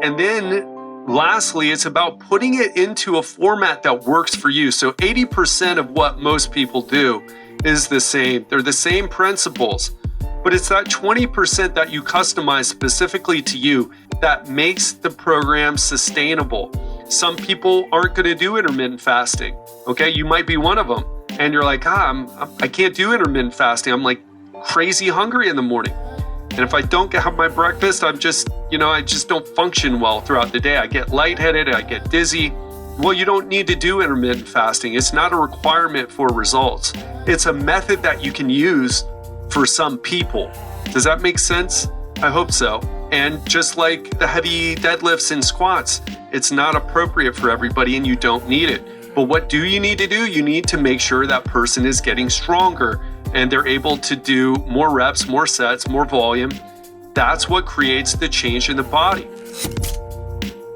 And then lastly, it's about putting it into a format that works for you. So 80% of what most people do is the same. They're the same principles, but it's that 20% that you customize specifically to you that makes the program sustainable. Some people aren't going to do intermittent fasting. Okay, you might be one of them. And you're like, I can't do intermittent fasting. I'm like crazy hungry in the morning. And if I don't have my breakfast, I just don't function well throughout the day. I get lightheaded, I get dizzy. Well, you don't need to do intermittent fasting. It's not a requirement for results. It's a method that you can use for some people. Does that make sense? I hope so. And just like the heavy deadlifts and squats, it's not appropriate for everybody and you don't need it. But what do you need to do? You need to make sure that person is getting stronger and they're able to do more reps, more sets, more volume. That's what creates the change in the body.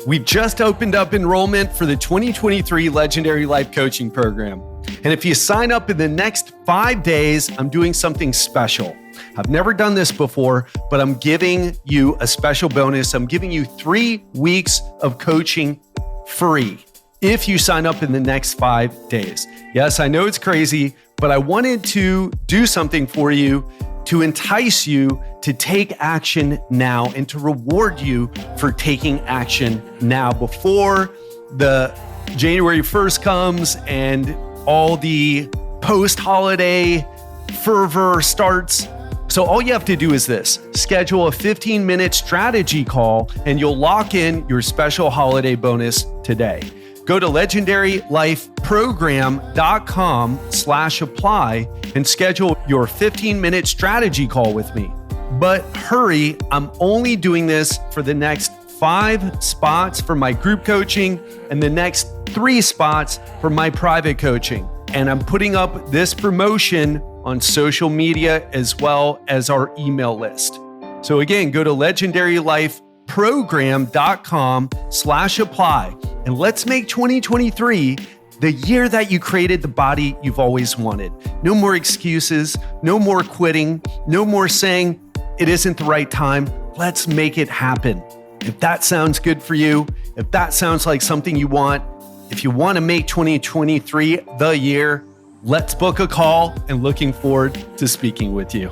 We've just opened up enrollment for the 2023 Legendary Life Coaching Program. And if you sign up in the next 5 days, I'm doing something special. I've never done this before, but I'm giving you a special bonus. I'm giving you 3 weeks of coaching free if you sign up in the next 5 days. Yes, I know it's crazy, but I wanted to do something for you to entice you to take action now and to reward you for taking action now before the January 1st comes and all the post-holiday fervor starts. So all you have to do is this: schedule a 15-minute strategy call and you'll lock in your special holiday bonus today. Go to legendarylifeprogram.com/apply and schedule your 15-minute strategy call with me. But hurry, I'm only doing this for the next 5 spots for my group coaching and the next 3 spots for my private coaching. And I'm putting up this promotion on social media as well as our email list. So again, go to legendarylifeprogram.com/apply and let's make 2023 the year that you created the body you've always wanted. No more excuses, no more quitting, no more saying it isn't the right time. Let's make it happen. If that sounds good for you, if that sounds like something you want, if you want to make 2023 the year, let's book a call and looking forward to speaking with you.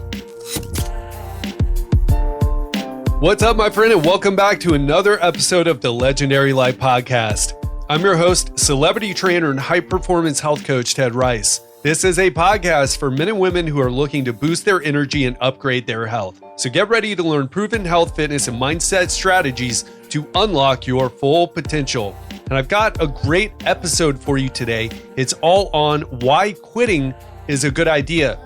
What's up, my friend, and welcome back to another episode of the Legendary Life Podcast. I'm your host, celebrity trainer and high-performance health coach, Ted Rice. This is a podcast for men and women who are looking to boost their energy and upgrade their health. So get ready to learn proven health, fitness, and mindset strategies to unlock your full potential. And I've got a great episode for you today. It's all on why quitting is a good idea.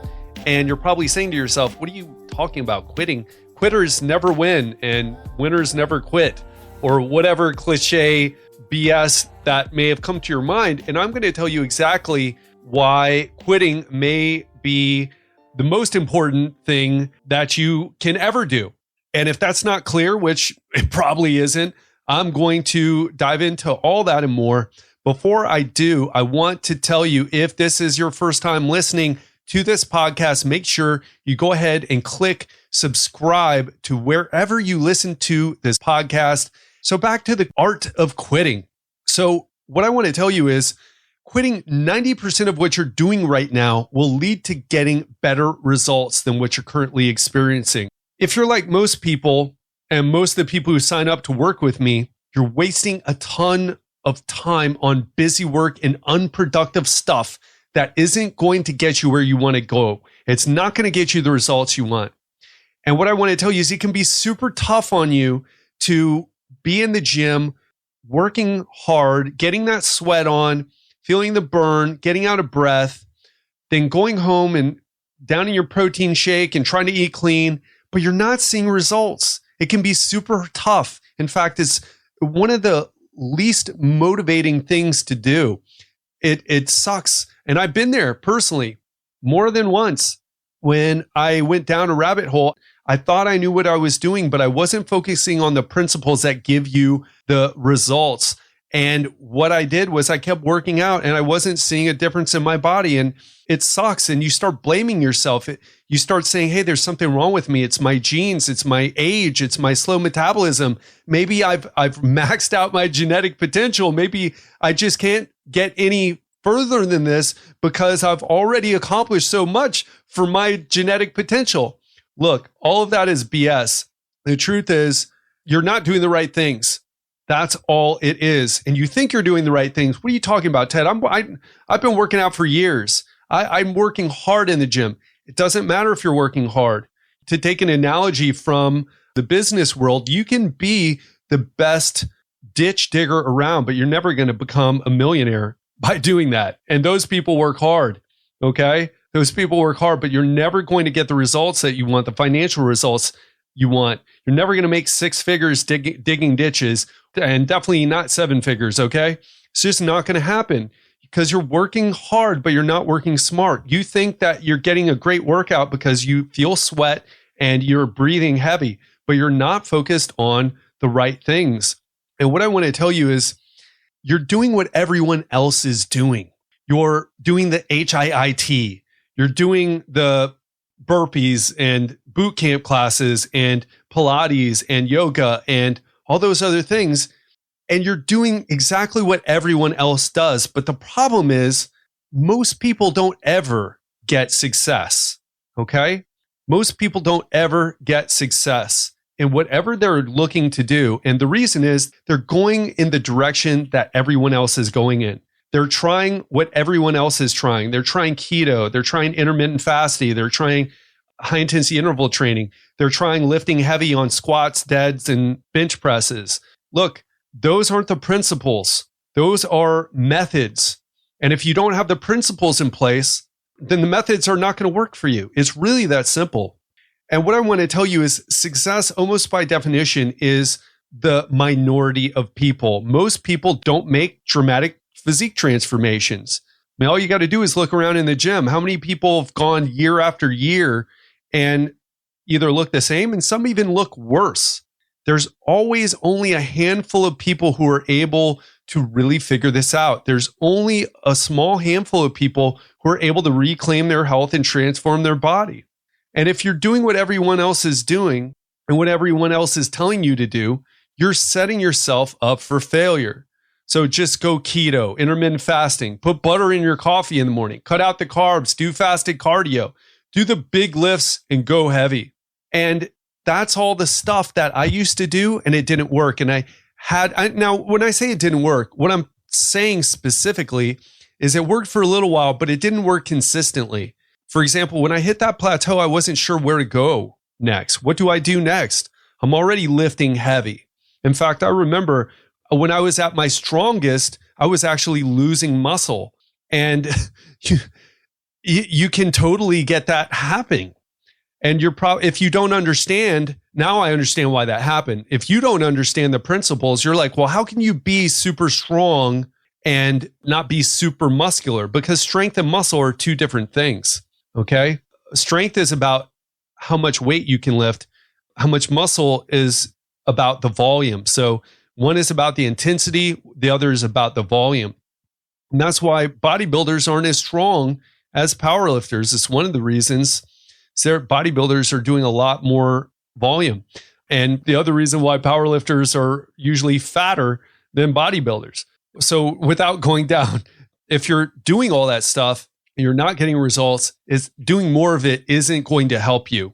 And you're probably saying to yourself, what are you talking about, quitting? Quitters never win and winners never quit, or whatever cliche BS that may have come to your mind. And I'm going to tell you exactly why quitting may be the most important thing that you can ever do. And if that's not clear, which it probably isn't, I'm going to dive into all that and more. Before I do, I want to tell you, if this is your first time listening to this podcast, make sure you go ahead and click subscribe to wherever you listen to this podcast. So back to the art of quitting. So what I want to tell you is quitting 90% of what you're doing right now will lead to getting better results than what you're currently experiencing. If you're like most people, and most of the people who sign up to work with me, you're wasting a ton of time on busy work and unproductive stuff that isn't going to get you where you want to go. It's not going to get you the results you want. And what I want to tell you is it can be super tough on you to be in the gym, working hard, getting that sweat on, feeling the burn, getting out of breath, then going home and downing your protein shake and trying to eat clean, but you're not seeing results. It can be super tough. In fact, it's one of the least motivating things to do. It sucks. And I've been there personally more than once. When I went down a rabbit hole, I thought I knew what I was doing, but I wasn't focusing on the principles that give you the results. And what I did was I kept working out and I wasn't seeing a difference in my body. And it sucks. And you start blaming yourself. You start saying, hey, there's something wrong with me. It's my genes. It's my age. It's my slow metabolism. Maybe I've maxed out my genetic potential. Maybe I just can't get any further than this because I've already accomplished so much for my genetic potential. Look, all of that is BS. The truth is you're not doing the right things. That's all it is. And you think you're doing the right things. What are you talking about, Ted? I've been working out for years. I'm working hard in the gym. It doesn't matter if you're working hard. To take an analogy from the business world, you can be the best ditch digger around, but you're never going to become a millionaire by doing that. And those people work hard, okay? Those people work hard, but you're never going to get the results that you want, the financial results you want. You're never going to make six figures digging ditches, and definitely not seven figures, okay? It's just not going to happen because you're working hard, but you're not working smart. You think that you're getting a great workout because you feel sweat and you're breathing heavy, but you're not focused on the right things. And what I want to tell you is you're doing what everyone else is doing. You're doing the HIIT. You're doing the burpees and boot camp classes and Pilates and yoga and all those other things. And you're doing exactly what everyone else does. But the problem is most people don't ever get success. Okay? Most people don't ever get success in whatever they're looking to do. And the reason is they're going in the direction that everyone else is going in. They're trying what everyone else is trying. They're trying keto. They're trying intermittent fasting. They're trying high intensity interval training. They're trying lifting heavy on squats, deads, and bench presses. Look, those aren't the principles. Those are methods. And if you don't have the principles in place, then the methods are not going to work for you. It's really that simple. And what I want to tell you is success, almost by definition, is the minority of people. Most people don't make dramatic physique transformations. I mean, all you got to do is look around in the gym. How many people have gone year after year and either look the same and some even look worse? There's always only a handful of people who are able to really figure this out. There's only a small handful of people who are able to reclaim their health and transform their body. And if you're doing what everyone else is doing and what everyone else is telling you to do, you're setting yourself up for failure. So just go keto, intermittent fasting, put butter in your coffee in the morning, cut out the carbs, do fasted cardio, do the big lifts and go heavy. And that's all the stuff that I used to do and it didn't work. And now when I say it didn't work, what I'm saying specifically is it worked for a little while, but it didn't work consistently. For example, when I hit that plateau, I wasn't sure where to go next. What do I do next? I'm already lifting heavy. In fact, I remember when I was at my strongest, I was actually losing muscle. And you can totally get that happening. And if you don't understand, now I understand why that happened. If you don't understand the principles, you're like, well, how can you be super strong and not be super muscular? Because strength and muscle are two different things. Okay. Strength is about how much weight you can lift. How much muscle is about the volume. So one is about the intensity. The other is about the volume. And that's why bodybuilders aren't as strong as powerlifters. It's one of the reasons bodybuilders are doing a lot more volume. And the other reason why powerlifters are usually fatter than bodybuilders. So without going down, if you're doing all that stuff, you're not getting results, is doing more of it isn't going to help you.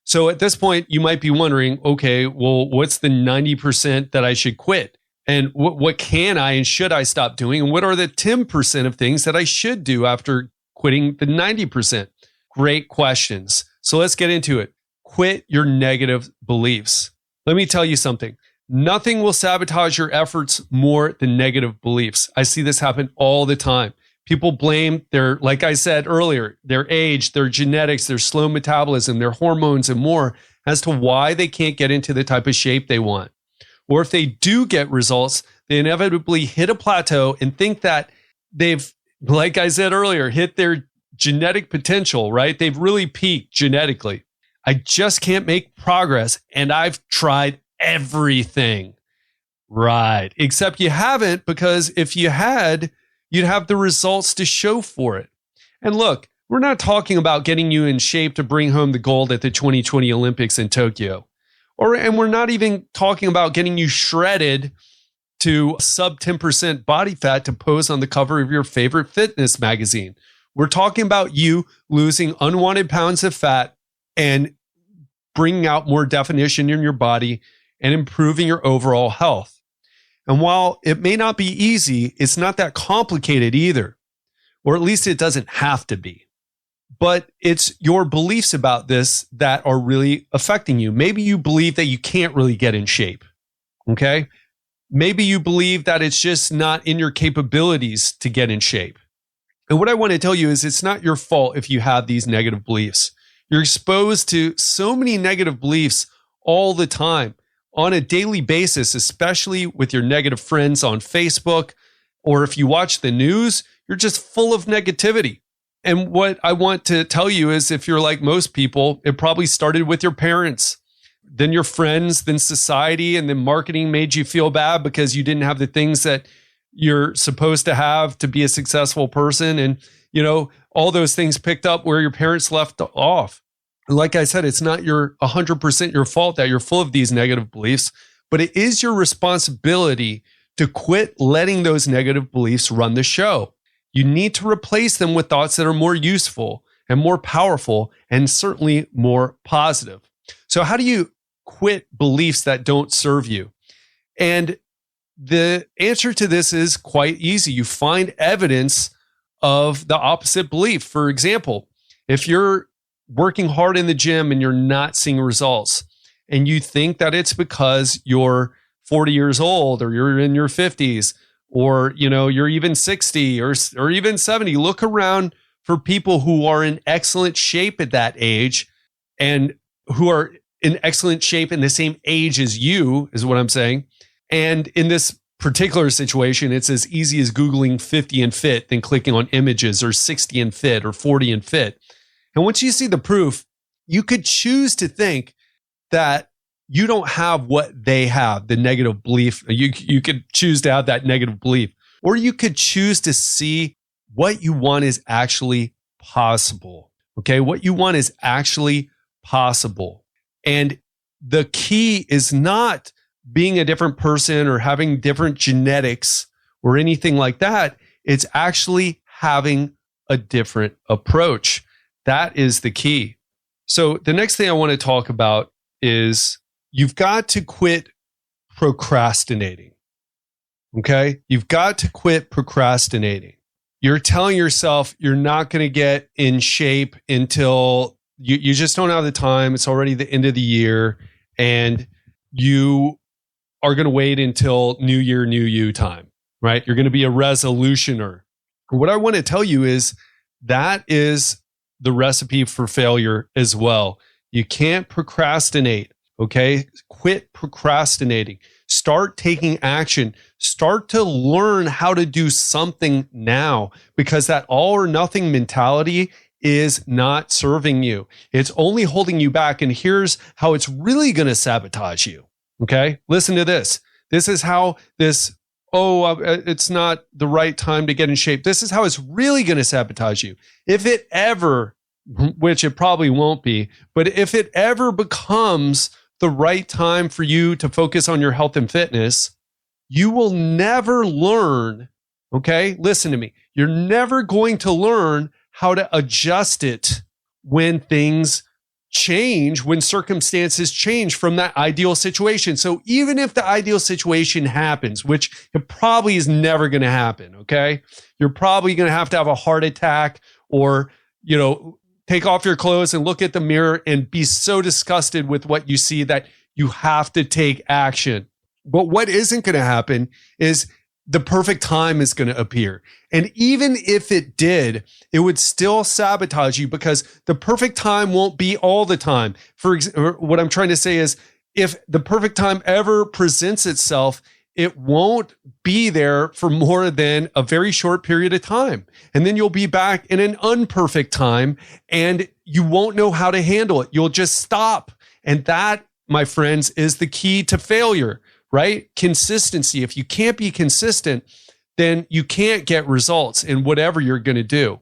So at this point, you might be wondering, okay, well, what's the 90% that I should quit? And what can I and should I stop doing? And what are the 10% of things that I should do after quitting the 90%? Great questions. So let's get into it. Quit your negative beliefs. Let me tell you something. Nothing will sabotage your efforts more than negative beliefs. I see this happen all the time. People blame like I said earlier, their age, their genetics, their slow metabolism, their hormones, and more as to why they can't get into the type of shape they want. Or if they do get results, they inevitably hit a plateau and think that they've, like I said earlier, hit their genetic potential, right? They've really peaked genetically. I just can't make progress, and I've tried everything. Right. Except you haven't, because if you had, you'd have the results to show for it. And look, we're not talking about getting you in shape to bring home the gold at the 2020 Olympics in Tokyo. And we're not even talking about getting you shredded to sub 10% body fat to pose on the cover of your favorite fitness magazine. We're talking about you losing unwanted pounds of fat and bringing out more definition in your body and improving your overall health. And while it may not be easy, it's not that complicated either, or at least it doesn't have to be. But it's your beliefs about this that are really affecting you. Maybe you believe that you can't really get in shape, okay? Maybe you believe that it's just not in your capabilities to get in shape. And what I want to tell you is it's not your fault if you have these negative beliefs. You're exposed to so many negative beliefs all the time on a daily basis, especially with your negative friends on Facebook, or if you watch the news, you're just full of negativity. And what I want to tell you is if you're like most people, it probably started with your parents, then your friends, then society, and then marketing made you feel bad because you didn't have the things that you're supposed to have to be a successful person. And, all those things picked up where your parents left off. Like I said, it's not 100% your fault that you're full of these negative beliefs, but it is your responsibility to quit letting those negative beliefs run the show. You need to replace them with thoughts that are more useful and more powerful and certainly more positive. So how do you quit beliefs that don't serve you? And the answer to this is quite easy. You find evidence of the opposite belief. For example, if you're working hard in the gym and you're not seeing results, and you think that it's because you're 40 years old or you're in your 50s, or you're even 60 or even 70, look around for people who are in excellent shape at that age and who are in excellent shape in the same age as you, is what I'm saying. And in this particular situation, it's as easy as Googling 50 and fit than clicking on images, or 60 and fit, or 40 and fit. And once you see the proof, you could choose to think that you don't have what they have, the negative belief. You could choose to have that negative belief, or you could choose to see what you want is actually possible. Okay. What you want is actually possible. And the key is not being a different person or having different genetics or anything like that. It's actually having a different approach. That is the key. So the next thing I want to talk about is you've got to quit procrastinating. Okay? You've got to quit procrastinating. You're telling yourself you're not going to get in shape until you just don't have the time. It's already the end of the year, and you are going to wait until New Year, New You time, right? You're going to be a resolutioner. What I want to tell you is that is the recipe for failure as well. You can't procrastinate. Okay. Quit procrastinating. Start taking action. Start to learn how to do something now, because that all or nothing mentality is not serving you. It's only holding you back. And here's how it's really going to sabotage you. Okay. Listen to this. This is how this, it's not the right time to get in shape. This is how it's really going to sabotage you. If it ever, which it probably won't be, but if it ever becomes the right time for you to focus on your health and fitness, you will never learn. Okay. Listen to me. You're never going to learn how to adjust it when things change, when circumstances change from that ideal situation. So even if the ideal situation happens, which it probably is never going to happen, okay? You're probably going to have a heart attack, or, take off your clothes and look at the mirror and be so disgusted with what you see that you have to take action. But what isn't going to happen is the perfect time is going to appear. And even if it did, it would still sabotage you, because the perfect time won't be all the time. What I'm trying to say is, if the perfect time ever presents itself, it won't be there for more than a very short period of time. And then you'll be back in an unperfect time, and you won't know how to handle it. You'll just stop. And that, my friends, is the key to failure. right? Consistency. If you can't be consistent, then you can't get results in whatever you're going to do.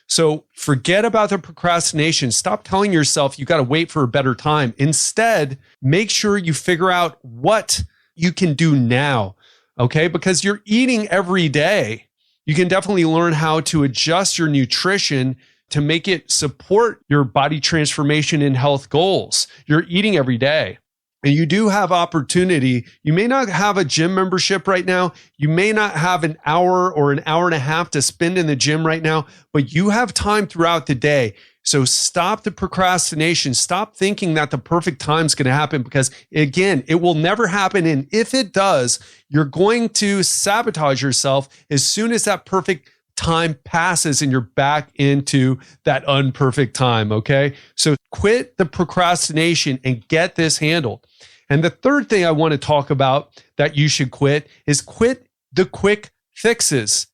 So forget about the procrastination. Stop telling yourself you got to wait for a better time. Instead, make sure you figure out what you can do now, okay? Because you're eating every day. You can definitely learn how to adjust your nutrition to make it support your body transformation and health goals. You're eating every day. And you do have opportunity. You may not have a gym membership right now. You may not have an hour or an hour and a half to spend in the gym right now, but you have time throughout the day. So stop the procrastination. Stop thinking that the perfect time is going to happen, because again, it will never happen. And if it does, you're going to sabotage yourself as soon as that perfect time passes and you're back into that unperfect time. Okay. So quit the procrastination and get this handled. And the third thing I want to talk about that you should quit is quit the quick fixes.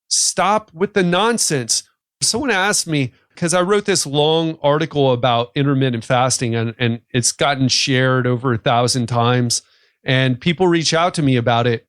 Stop with the nonsense. Someone asked me, because I wrote this long article about intermittent fasting and it's gotten shared over 1,000 times, and people reach out to me about it.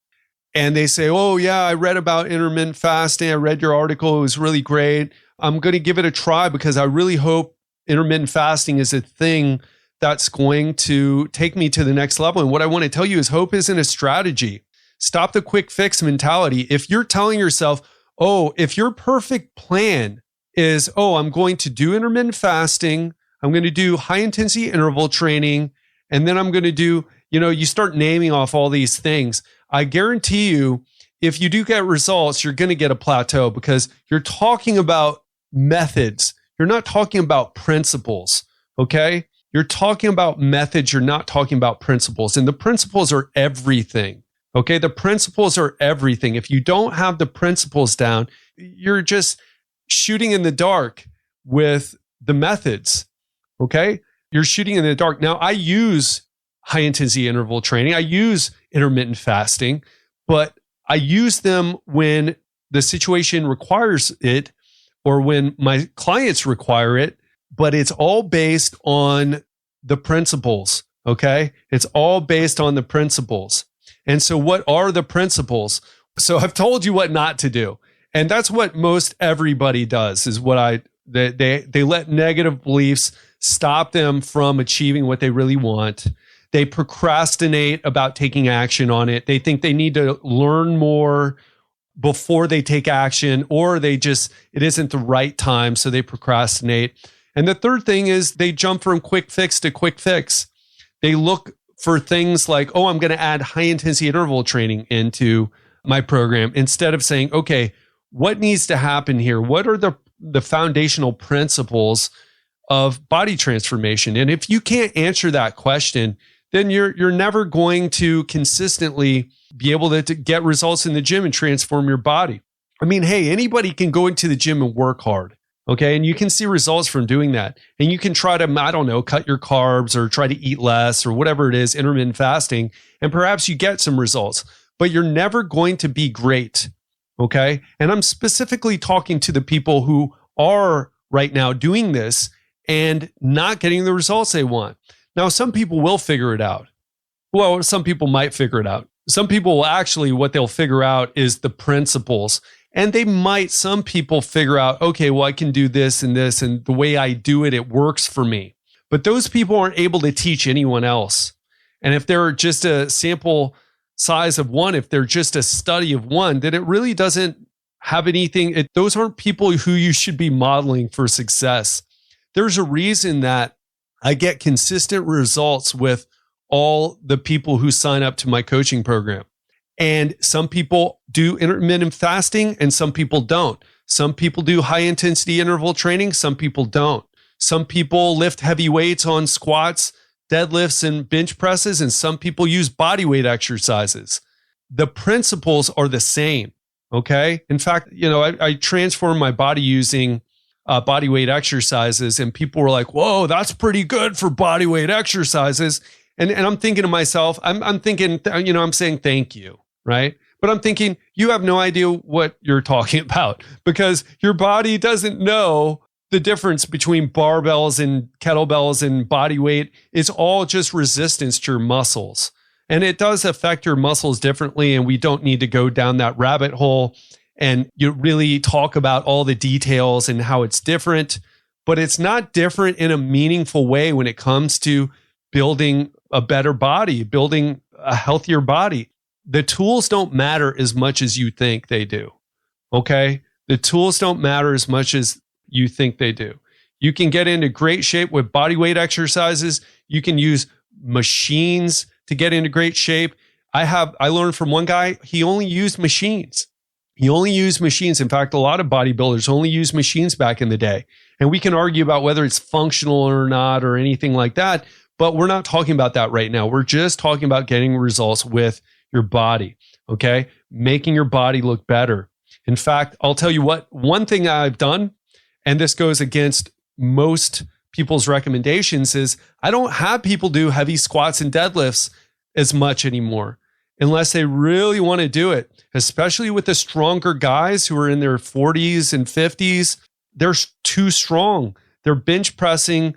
And they say, oh yeah, I read about intermittent fasting. I read your article. It was really great. I'm going to give it a try because I really hope intermittent fasting is a thing that's going to take me to the next level. And what I want to tell you is hope isn't a strategy. Stop the quick fix mentality. If you're telling yourself, oh, if your perfect plan is, oh, I'm going to do intermittent fasting, I'm going to do high intensity interval training, and then I'm going to do, you start naming off all these things. I guarantee you, if you do get results, you're going to get a plateau because you're talking about methods. You're not talking about principles, okay? You're talking about methods. You're not talking about principles. And the principles are everything, okay? The principles are everything. If you don't have the principles down, you're just shooting in the dark with the methods, okay? You're shooting in the dark. Now, I use high intensity interval training. I use intermittent fasting, but I use them when the situation requires it or when my clients require it, but it's all based on the principles, okay? It's all based on the principles. And so what are the principles? So I've told you what not to do. And that's what most everybody does, is what they let negative beliefs stop them from achieving what they really want. They procrastinate about taking action on it. They think they need to learn more before they take action, or it isn't the right time, so they procrastinate. And the third thing is they jump from quick fix to quick fix. They look for things like, oh, I'm going to add high intensity interval training into my program, instead of saying, okay, what needs to happen here? What are the foundational principles of body transformation? And if you can't answer that question, then you're never going to consistently be able to get results in the gym and transform your body. I mean, hey, anybody can go into the gym and work hard, okay? And you can see results from doing that. And you can try to, cut your carbs or try to eat less or whatever it is, intermittent fasting, and perhaps you get some results, but you're never going to be great, okay? And I'm specifically talking to the people who are right now doing this and not getting the results they want. Now, some people will figure it out. Well, some people might figure it out. Some people will actually, what they'll figure out is the principles. And some people figure out, okay, well, I can do this, and the way I do it, it works for me. But those people aren't able to teach anyone else. And if they're just a sample size of one, if they're just a study of one, then it really doesn't have anything. Those aren't people who you should be modeling for success. There's a reason that I get consistent results with all the people who sign up to my coaching program. And some people do intermittent fasting and some people don't. Some people do high intensity interval training. Some people don't. Some people lift heavy weights on squats, deadlifts, and bench presses. And some people use body weight exercises. The principles are the same. Okay. In fact, I transformed my body using body weight exercises, and people were like, whoa, that's pretty good for body weight exercises. And I'm thinking to myself, I'm thinking, I'm saying thank you, right? But I'm thinking, you have no idea what you're talking about, because your body doesn't know the difference between barbells and kettlebells and body weight. It's all just resistance to your muscles. And it does affect your muscles differently. And we don't need to go down that rabbit hole and you really talk about all the details and how it's different. But it's not different in a meaningful way when it comes to building a better body, building a healthier body. The tools don't matter as much as you think they do. Okay? The tools don't matter as much as you think they do. You can get into great shape with body weight exercises. You can use machines to get into great shape. I learned from one guy, he only used machines. He only used machines. In fact, a lot of bodybuilders only used machines back in the day. And we can argue about whether it's functional or not or anything like that, but we're not talking about that right now. We're just talking about getting results with your body, okay? Making your body look better. In fact, I'll tell you what, one thing I've done, and this goes against most people's recommendations, is I don't have people do heavy squats and deadlifts as much anymore unless they really want to do it, especially with the stronger guys who are in their 40s and 50s. They're too strong. They're bench pressing,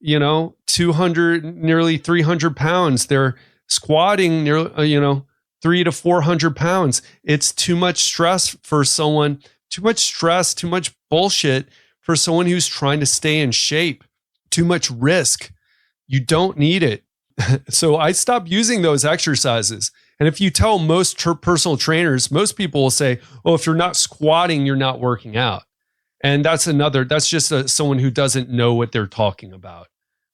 200, nearly 300 pounds. They're squatting near, 300 to 400 pounds. It's too much stress for someone, too much bullshit for someone who's trying to stay in shape, too much risk. You don't need it. So I stopped using those exercises. And if you tell most personal trainers, most people will say, oh, if you're not squatting, you're not working out. And that's just someone who doesn't know what they're talking about.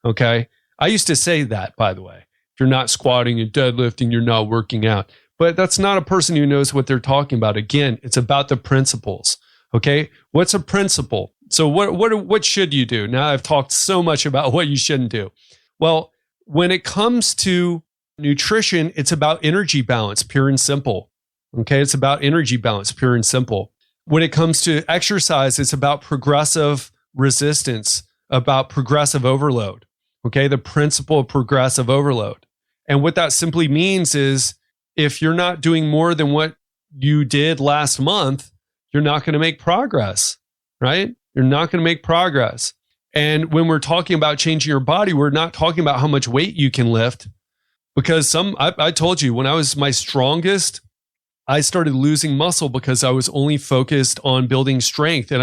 Okay. I used to say that, by the way, if you're not squatting and deadlifting, you're not working out. But that's not a person who knows what they're talking about. Again, it's about the principles. Okay. What's a principle? So what should you do? Now I've talked so much about what you shouldn't do. Well, when it comes to nutrition, it's about energy balance, pure and simple. Okay. It's about energy balance, pure and simple. When it comes to exercise, it's about progressive resistance, about progressive overload. Okay. The principle of progressive overload. And what that simply means is if you're not doing more than what you did last month, you're not going to make progress, right? You're not going to make progress. And when we're talking about changing your body, we're not talking about how much weight you can lift, because I told you when I was my strongest, I started losing muscle because I was only focused on building strength. And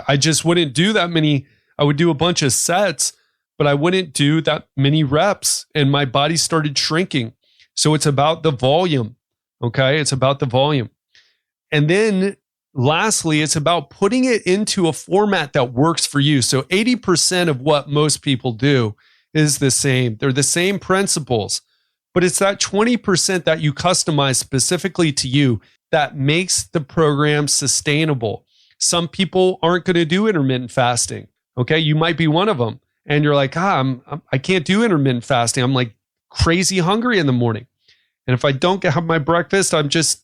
I just wouldn't do that many. I would do a bunch of sets, but I wouldn't do that many reps, and my body started shrinking. So it's about the volume. Okay. It's about the volume. And then lastly, it's about putting it into a format that works for you. So 80% of what most people do is the same. They're the same principles, but it's that 20% that you customize specifically to you that makes the program sustainable. Some people aren't going to do intermittent fasting. Okay. You might be one of them. And you're like, I can't do intermittent fasting. I'm like crazy hungry in the morning. And if I don't have my breakfast, I just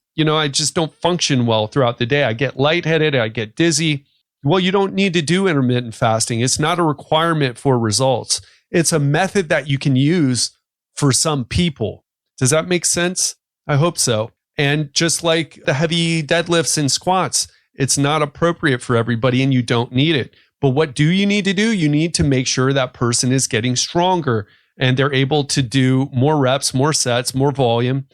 don't function well throughout the day. I get lightheaded. I get dizzy. Well, you don't need to do intermittent fasting. It's not a requirement for results. It's a method that you can use for some people. Does that make sense? I hope so. And just like the heavy deadlifts and squats, it's not appropriate for everybody and you don't need it. But what do you need to do? You need to make sure that person is getting stronger and they're able to do more reps, more sets, more volume.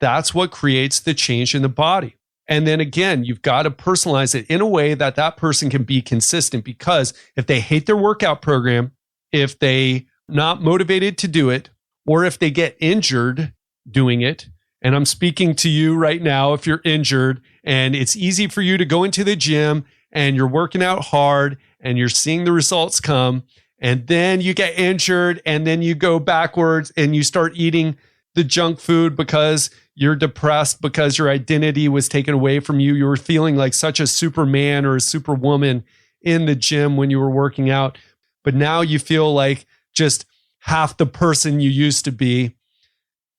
That's what creates the change in the body. And then again, you've got to personalize it in a way that that person can be consistent, because if they hate their workout program, if they not motivated to do it, or if they get injured doing it, and I'm speaking to you right now, if you're injured and it's easy for you to go into the gym and you're working out hard and you're seeing the results come, and then you get injured and then you go backwards and you start eating the junk food because you're depressed because your identity was taken away from you. You were feeling like such a superman or a superwoman in the gym when you were working out, but now you feel like just half the person you used to be.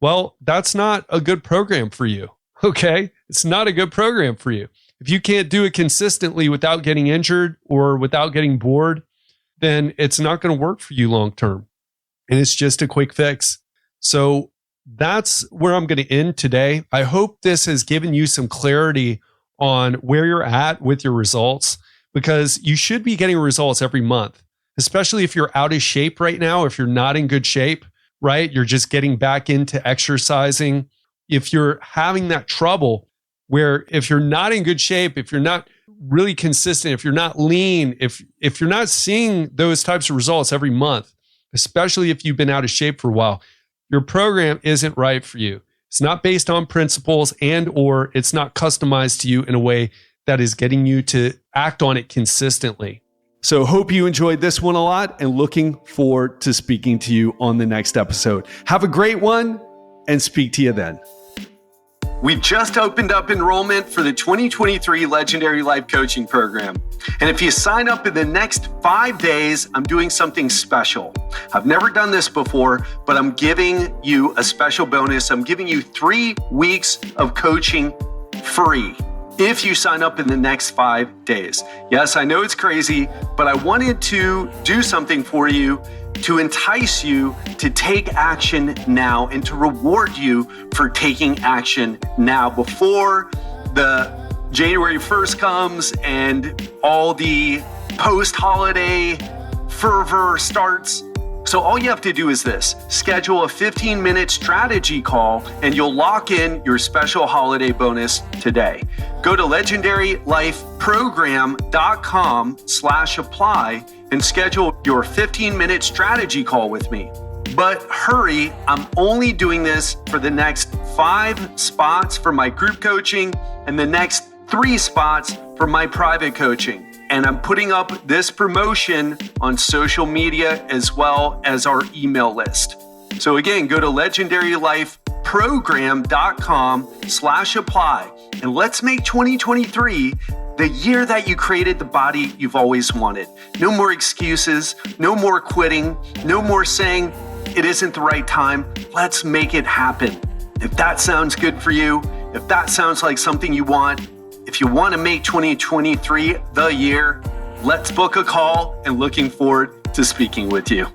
Well, that's not a good program for you. Okay. It's not a good program for you. If you can't do it consistently without getting injured or without getting bored, then it's not going to work for you long term. And it's just a quick fix. So that's where I'm going to end today. I hope this has given you some clarity on where you're at with your results, because you should be getting results every month, especially if you're out of shape right now. If you're not in good shape, right? You're just getting back into exercising. If you're having that trouble where if you're not in good shape, if you're not really consistent, if you're not lean, if you're not seeing those types of results every month, especially if you've been out of shape for a while, your program isn't right for you. It's not based on principles or it's not customized to you in a way that is getting you to act on it consistently. So hope you enjoyed this one a lot and looking forward to speaking to you on the next episode. Have a great one and speak to you then. We've just opened up enrollment for the 2023 Legendary Life Coaching Program. And if you sign up in the next 5 days, I'm doing something special. I've never done this before, but I'm giving you a special bonus. I'm giving you 3 weeks of coaching free if you sign up in the next 5 days. Yes, I know it's crazy, but I wanted to do something for you to entice you to take action now and to reward you for taking action now before the January 1st comes and all the post-holiday fervor starts. So all you have to do is this: schedule a 15-minute strategy call and you'll lock in your special holiday bonus today. Go to legendarylifeprogram.com/apply and schedule your 15-minute strategy call with me. But hurry, I'm only doing this for the next 5 spots for my group coaching and the next 3 spots for my private coaching. And I'm putting up this promotion on social media as well as our email list. So again, go to legendarylifeprogram.com/apply and let's make 2023 the year that you created the body you've always wanted. No more excuses, no more quitting, no more saying it isn't the right time. Let's make it happen. If that sounds good for you, if that sounds like something you want, if you want to make 2023 the year, let's book a call and looking forward to speaking with you.